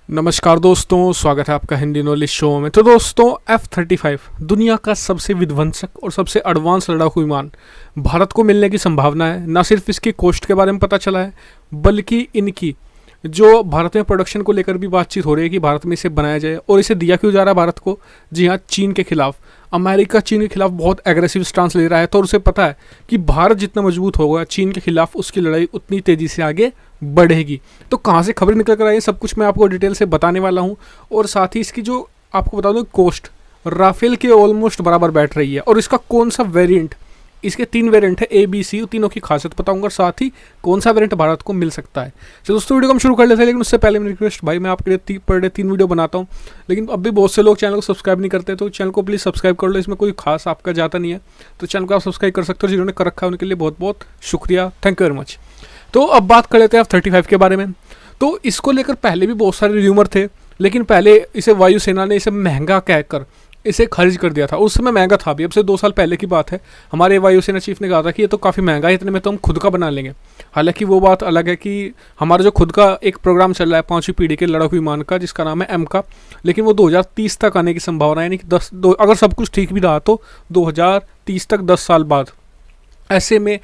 नमस्कार दोस्तों, स्वागत है आपका हिंदी नॉलेज शो में। तो दोस्तों, F-35 दुनिया का सबसे विध्वंसक और सबसे एडवांस लड़ाकू विमान भारत को मिलने की संभावना है। न सिर्फ इसकी कॉस्ट के बारे में पता चला है, बल्कि इनकी जो भारत में प्रोडक्शन को लेकर भी बातचीत हो रही है कि भारत में इसे बनाया जाए। और इसे दिया क्यों जा रहा है भारत को? जी हाँ, चीन के खिलाफ। अमेरिका चीन के खिलाफ बहुत एग्रेसिव स्टांस ले रहा है, तो उसे पता है कि भारत जितना मजबूत होगा चीन के खिलाफ, उसकी लड़ाई उतनी तेज़ी से आगे बढ़ेगी। तो कहाँ से खबर निकल कर आई है, सब कुछ मैं आपको डिटेल से बताने वाला हूँ। और साथ ही इसकी जो आपको बता दूँ कॉस्ट राफेल के ऑलमोस्ट बराबर बैठ रही है। और इसका कौन सा वेरिएंट, इसके 3 वेरिएंट है A, B, C, तीनों की खासियत बताऊंगा, साथ ही कौन सा वेरिएंट भारत को मिल सकता है। तो दोस्तों, वीडियो को हम शुरू कर लेते हैं, लेकिन उससे पहले मेरी रिक्वेस्ट, भाई मैं आपके लिए पर डे 3 वीडियो बनाता हूँ, लेकिन अब भी बहुत से लोग चैनल को सब्सक्राइब नहीं करते, तो चैनल को प्लीज़ सब्सक्राइब कर लो। इसमें कोई खास आपका जाता नहीं है, तो चैनल को आप सब्सक्राइब कर सकते हो। जिन्होंने कर रखा है उनके लिए बहुत बहुत शुक्रिया, थैंक यू वेरी मच। तो अब बात कर लेते हैं F-35 के बारे में। तो इसको लेकर पहले भी बहुत सारे र्यूमर थे, लेकिन पहले इसे वायुसेना ने इसे महंगा कहकर इसे खारिज कर दिया था। उस समय महंगा था भी, अब से 2 साल पहले की बात है। हमारे वायुसेना चीफ ने कहा था कि ये तो काफ़ी महंगा है, इतने में तो हम खुद का बना लेंगे। हालांकि वो बात अलग है कि हमारा जो खुद का एक प्रोग्राम चल रहा है 5वीं पीढ़ी के लड़ाकू विमान का, जिसका नाम है M का, लेकिन वो 2030 तक आने की संभावना है। यानी कि अगर सब कुछ ठीक भी रहा तो 2030 तक 10 साल बाद। ऐसे में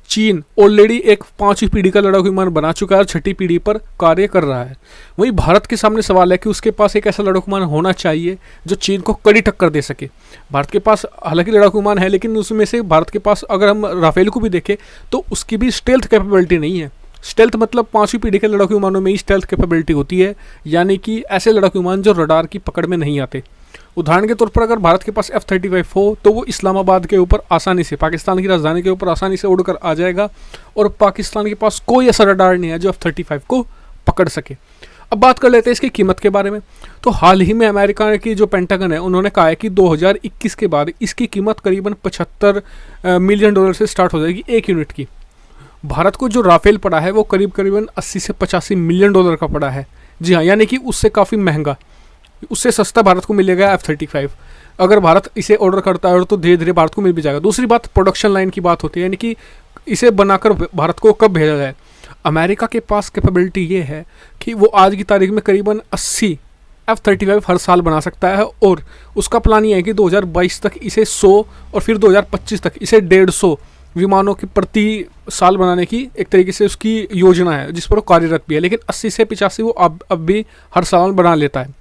चीन ऑलरेडी एक 5वीं पीढ़ी का लड़ाकू विमान बना चुका है और 6ठी पीढ़ी पर कार्य कर रहा है। वहीं भारत के सामने सवाल है कि उसके पास एक ऐसा लड़ाकू विमान होना चाहिए जो चीन को कड़ी टक्कर दे सके। भारत के पास हालांकि लड़ाकू विमान है, लेकिन उसमें से भारत के पास अगर हम राफेल को भी देखें तो उसकी भी स्टेल्थ कैपेबिलिटी नहीं है। स्टेल्थ मतलब 5वीं पीढ़ी के लड़ाकू विमानों में ही स्टेल्थ कैपेबिलिटी होती है, यानी कि ऐसे लड़ाकू विमान जो रडार की पकड़ में नहीं आते। उदाहरण के तौर पर अगर भारत के पास F-35 हो तो वो इस्लामाबाद के ऊपर आसानी से, पाकिस्तान की राजधानी के ऊपर आसानी से उड़कर आ जाएगा, और पाकिस्तान के पास कोई ऐसा रडार नहीं है जो F-35 को पकड़ सके। अब बात कर लेते हैं इसकी कीमत के बारे में। तो हाल ही में अमेरिका की जो पेंटागन है, उन्होंने कहा है कि 2021 के बाद इसकी कीमत करीबन $75 मिलियन से स्टार्ट हो जाएगी एक यूनिट की। भारत को जो राफेल पड़ा है वो करीबन 80 से 85 मिलियन डॉलर का पड़ा है। जी हाँ, यानी कि उससे काफ़ी महंगा, उससे सस्ता भारत को मिलेगा F-35। अगर भारत इसे ऑर्डर करता है तो धीरे धीरे भारत को मिल भी जाएगा। दूसरी बात प्रोडक्शन लाइन की बात होती है, यानी कि इसे बनाकर भारत को कब भेजा जाए। अमेरिका के पास कैपेबिलिटी ये है कि वो आज की तारीख में करीबन 80 F-35 हर साल बना सकता है, और उसका प्लान ये है कि 2022 तक इसे 100 और फिर 2025 तक इसे 150 विमानों की प्रति साल बनाने की एक तरीके से उसकी योजना है, जिस पर वो कार्यरत भी है। लेकिन 80 से 85 वो अब भी हर साल बना लेता है,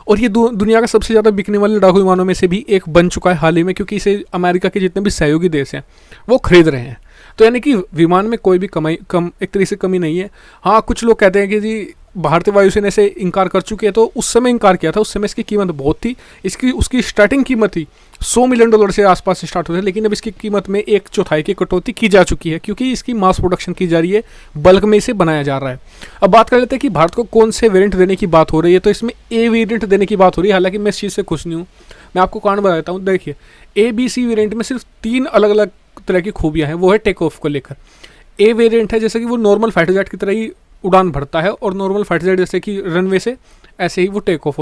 और ये दुनिया का सबसे ज़्यादा बिकने वाले लड़ाकू विमानों में से भी एक बन चुका है हाल ही में, क्योंकि इसे अमेरिका के जितने भी सहयोगी देश हैं वो खरीद रहे हैं। तो यानी कि विमान में कोई भी एक तरीके से कमी नहीं है। हाँ, कुछ लोग कहते हैं कि जी भारतीय वायुसेना से इनकार कर चुके हैं, तो उस समय इनकार किया था, उस समय इसकी कीमत बहुत थी। उसकी स्टार्टिंग कीमत थी $100 मिलियन से आसपास से स्टार्ट होती है, लेकिन अब इसकी कीमत में 1/4 की कटौती की जा चुकी है, क्योंकि इसकी मास प्रोडक्शन की जा रही है, बल्क में इसे बनाया जा रहा है। अब बात कर लेते हैं कि भारत को कौन से वेरिएंट देने की बात हो रही है। तो इसमें A वेरिएंट देने की बात हो रही है। हालांकि मैं इस चीज़ से खुश नहीं हूँ, मैं आपको कारण बता देता हूँ। देखिए, A, B, C वेरिएंट में सिर्फ 3 अलग अलग तरह की खूबियाँ हैं। वो है टेक ऑफ को लेकर। A वेरिएंट है जैसे कि वो नॉर्मल फाइटर जेट की तरह ही उड़ान भरता है, और नॉर्मल फाइटर जेट जैसे कि रनवे से ऐसे ही वो टेक ऑफ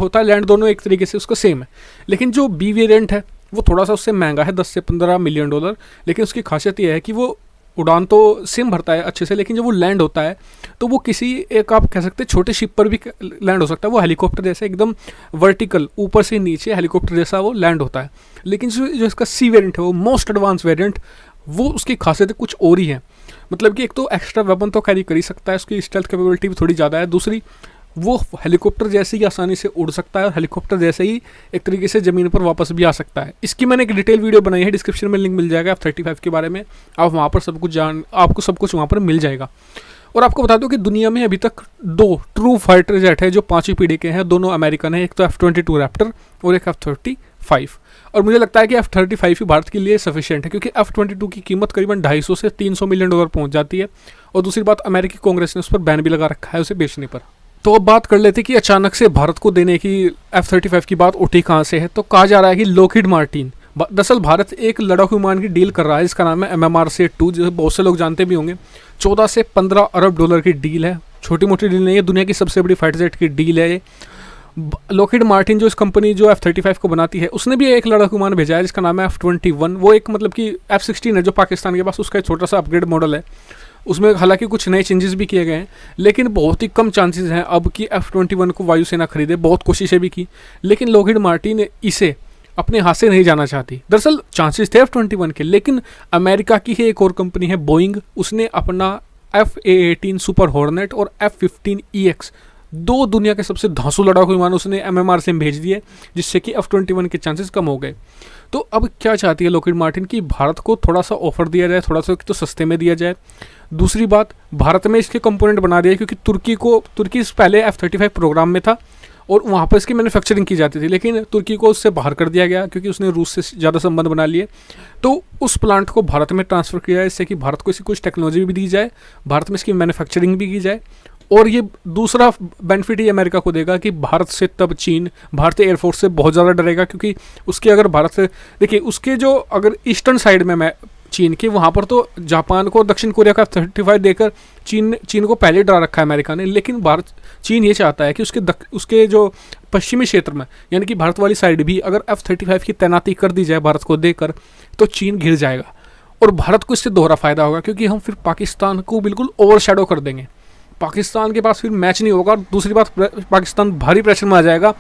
होता है, लैंड दोनों एक तरीके से उसका सेम है। लेकिन जो B वेरिएंट है वो थोड़ा सा उससे महंगा है, 10 से 15 मिलियन डॉलर। लेकिन उसकी खासियत यह है कि वो उड़ान तो सेम भरता है अच्छे से, लेकिन जब वो लैंड होता है तो वो किसी एक, आप कह सकते हैं छोटे शिप पर भी लैंड हो सकता है। वो हेलीकॉप्टर जैसे एकदम वर्टिकल ऊपर से नीचे हेलीकॉप्टर जैसा वो लैंड होता है। लेकिन जो इसका C वेरिएंट है वो मोस्ट एडवांस वेरिएंट, वो उसकी खासियत कुछ और ही है। मतलब कि एक तो एक्स्ट्रा वेपन तो कैरी कर ही सकता है, उसकी स्टेल्थ कैपेबिलिटी भी थोड़ी ज़्यादा है। दूसरी, वो हेलीकॉप्टर जैसे ही आसानी से उड़ सकता है, और हेलीकॉप्टर जैसे ही एक तरीके से ज़मीन पर वापस भी आ सकता है। इसकी मैंने एक डिटेल वीडियो बनाई है, डिस्क्रिप्शन में लिंक मिल जाएगा F-35 के बारे में। आप वहाँ पर आपको सब कुछ वहाँ पर मिल जाएगा। और आपको बता दूं कि दुनिया में अभी तक 2 ट्रू फाइटर जेट है जो 5वीं पीढ़ी के हैं, दोनों अमेरिकन हैं। एक तो F-22 रैप्टर और एक F-35। और मुझे लगता है कि F-35 ही भारत के लिए सफिशिएंट है, क्योंकि F-22 की कीमत करीबन 250 से 300 मिलियन डॉलर पहुंच जाती है। और दूसरी बात, अमेरिकी कांग्रेस ने उस पर बैन भी लगा रखा है उसे बेचने पर। तो अब बात कर लेते हैं कि अचानक से भारत को देने की F-35 की बात उठी कहाँ से है। तो कहा जा रहा है कि लॉकहीड मार्टिन, दरअसल भारत एक लड़ाकू विमान की डील कर रहा है, जिसका नाम है MMRC-2, जो बहुत से लोग जानते भी होंगे। 14 से 15 अरब डॉलर की डील है, छोटी मोटी डील नहीं है, दुनिया की सबसे बड़ी फाइटर जेट की डील है ये। लॉकहीड मार्टिन जो इस कंपनी जो F-35 को बनाती है, उसने भी एक लड़ाकू विमान भेजा है जिसका नाम है F-21। वो एक मतलब कि F-16 है जो पाकिस्तान के पास, उसका एक छोटा सा अपग्रेड मॉडल है। उसमें हालांकि कुछ नए चेंजेस भी किए गए हैं, लेकिन बहुत ही कम चांसेस हैं अब कि F-21 को वायुसेना खरीदे। बहुत कोशिशें भी की, लेकिन लॉकहीड मार्टिन इसे अपने हाथ से नहीं जाना चाहती। दरअसल चांसेस थे F-21 के, लेकिन अमेरिका की ही एक और कंपनी है बोइंग, उसने अपना FA-18 सुपर हॉर्नेट और F-15EX दो दुनिया के सबसे धांसू लड़ाकू विमान उसने MMR से भेज दिए, जिससे कि F-21 के चांसेस कम हो गए। तो अब क्या चाहती है लॉकहीड मार्टिन कि भारत को थोड़ा सा ऑफर दिया जाए, थोड़ा सा तो सस्ते में दिया जाए। दूसरी बात, भारत में इसके कंपोनेंट बना दिया, क्योंकि तुर्की से पहले F-35 प्रोग्राम में था और वहाँ पर इसकी मैन्युफैक्चरिंग की जाती थी, लेकिन तुर्की को उससे बाहर कर दिया गया क्योंकि उसने रूस से ज़्यादा संबंध बना लिए। तो उस प्लांट को भारत में ट्रांसफ़र किया है, इससे कि भारत को इसकी कुछ टेक्नोलॉजी भी दी जाए, भारत में इसकी मैन्युफैक्चरिंग भी की जाए। और ये दूसरा बेनिफिट ये अमेरिका को देगा कि भारत से तब चीन भारतीय एयरफोर्स से बहुत ज़्यादा डरेगा, क्योंकि उसके अगर भारत से देखिए, उसके जो अगर ईस्टर्न साइड में मैं चीन के वहाँ पर तो जापान को दक्षिण कोरिया का F-35 देकर चीन को पहले डरा रखा है अमेरिका ने। लेकिन चीन ये चाहता है कि उसके जो पश्चिमी क्षेत्र में, यानी कि भारत वाली साइड भी अगर F-35 की तैनाती कर दी जाए भारत को देकर, तो चीन घिर जाएगा और भारत को इससे दोहरा फायदा होगा, क्योंकि हम फिर पाकिस्तान को बिल्कुल ओवरशैडो कर देंगे। पाकिस्तान के पास फिर मैच नहीं होगा। दूसरी बात, पाकिस्तान भारी प्रेशर में आ जाएगा,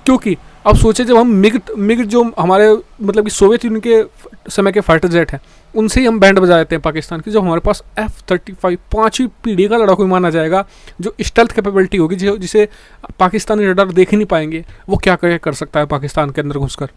क्योंकि अब सोचे जब हम मिग जो हमारे मतलब कि सोवियत यूनियन के समय के फाइटर जेट हैं, उनसे ही हम बैंड बजा देते हैं पाकिस्तान की, जो हमारे पास F-35 5वीं पीढ़ी का लड़ाकू विमान आ जाएगा, जो स्टेल्थ कैपेबिलिटी होगी, जिसे पाकिस्तानी रडार देख ही नहीं पाएंगे, वो क्या कर सकता है पाकिस्तान के अंदर घुसकर।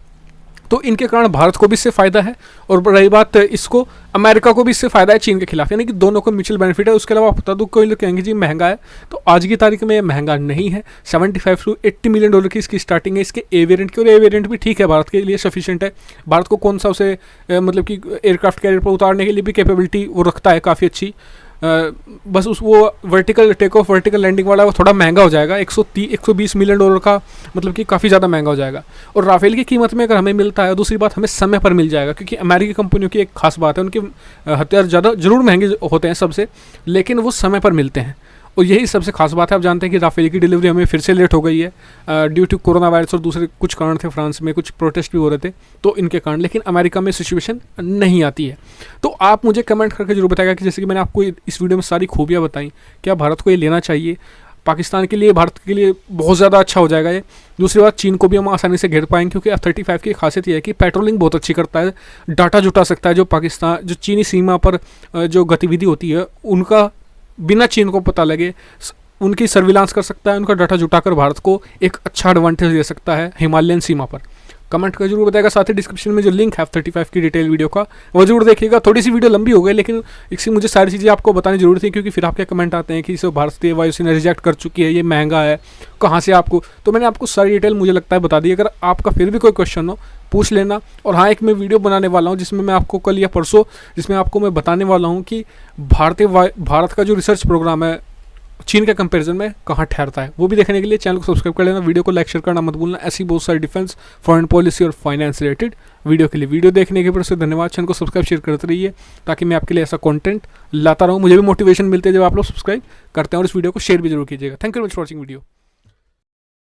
तो इनके कारण भारत को भी इससे फ़ायदा है, और रही बात इसको अमेरिका को भी इससे फ़ायदा है चीन के खिलाफ, यानी कि दोनों को म्यूचुअल बेनिफिट है। उसके अलावा बता दूँ, कोई लोग कहेंगे जी महंगा है, तो आज की तारीख में महंगा नहीं है। 75 से 80 मिलियन डॉलर की इसकी स्टार्टिंग है, इसके ए वेरिएंट की, और ए वेरिएंट भी ठीक है, भारत के लिए सफिशिएंट है। भारत को कौन सा उसे मतलब कि एयरक्राफ्ट कैरियर पर उतारने के लिए भी कैपेबिलिटी वो रखता है काफ़ी अच्छी। बस वो vertical take off vertical landing वाला वो थोड़ा महंगा हो जाएगा, 120 मिलियन डॉलर का, मतलब कि काफ़ी ज़्यादा महंगा हो जाएगा। और राफेल की कीमत में अगर हमें मिलता है, दूसरी बात हमें समय पर मिल जाएगा, क्योंकि अमेरिकी कंपनियों की एक खास बात है, उनके हथियार ज़्यादा जरूर महंगे होते हैं सबसे, लेकिन वो समय पर मिलते हैं, और यही सबसे खास बात है। आप जानते हैं कि राफेल की डिलीवरी हमें फिर से लेट हो गई है ड्यू टू कोरोना वायरस और दूसरे कुछ कारण थे, फ्रांस में कुछ प्रोटेस्ट भी हो रहे थे, तो इनके कारण। लेकिन अमेरिका में सिचुएशन नहीं आती है। तो आप मुझे कमेंट करके जरूर बताएगा कि जैसे कि मैंने आपको इस वीडियो में सारी खूबियाँ बताई, क्या भारत को ये लेना चाहिए? पाकिस्तान के लिए, भारत के लिए बहुत ज़्यादा अच्छा हो जाएगा ये। दूसरी बात, चीन को भी हम आसानी से घेर पाएंगे, क्योंकि F-35 की खासियत यह है कि पेट्रोलिंग बहुत अच्छी करता है, डाटा जुटा सकता है। जो चीनी सीमा पर जो गतिविधि होती है, उनका बिना चीन को पता लगे उनकी सर्विलांस कर सकता है, उनका डाटा जुटाकर भारत को एक अच्छा एडवांटेज दे सकता है हिमालयन सीमा पर। कमेंट कर जरूर बताएगा। साथ ही डिस्क्रिप्शन में जो लिंक है F-35 की डिटेल वीडियो का, वो जरूर देखिएगा। थोड़ी सी वीडियो लंबी हो गई, लेकिन इससे मुझे सारी चीज़ें आपको बतानी जरूरी थी, क्योंकि फिर आपके कमेंट आते हैं कि इसे भारतीय वायुसेना रिजेक्ट कर चुकी है, ये महंगा है, कहाँ से आपको। तो मैंने आपको सारी डिटेल मुझे लगता है बता दी। अगर आपका फिर भी कोई क्वेश्चन हो, पूछ लेना। और हाँ, एक मैं वीडियो बनाने वाला हूँ जिसमें मैं आपको कल या परसों, जिसमें आपको मैं बताने वाला हूँ कि भारत का जो रिसर्च प्रोग्राम है चीन के कंपैरिजन में कहाँ ठहरता है। वो भी देखने के लिए चैनल को सब्सक्राइब कर लेना, वीडियो को लाइक शेयर करना मत भूलना। ऐसी बहुत सारी डिफेंस, फॉरेन पॉलिसी और फाइनेंस रिलेटेड वीडियो के लिए। वीडियो देखने के लिए धन्यवाद। चैनल को सब्सक्राइब शेयर करते रहिए, ताकि मैं आपके लिए ऐसा कंटेंट लाता रहूँ। मुझे भी मोटिवेशन मिलती है जब आप लोग सब्सक्राइब करते हैं, और इस वीडियो को शेयर भी जरूर कीजिएगा। Thank you very much for watching video.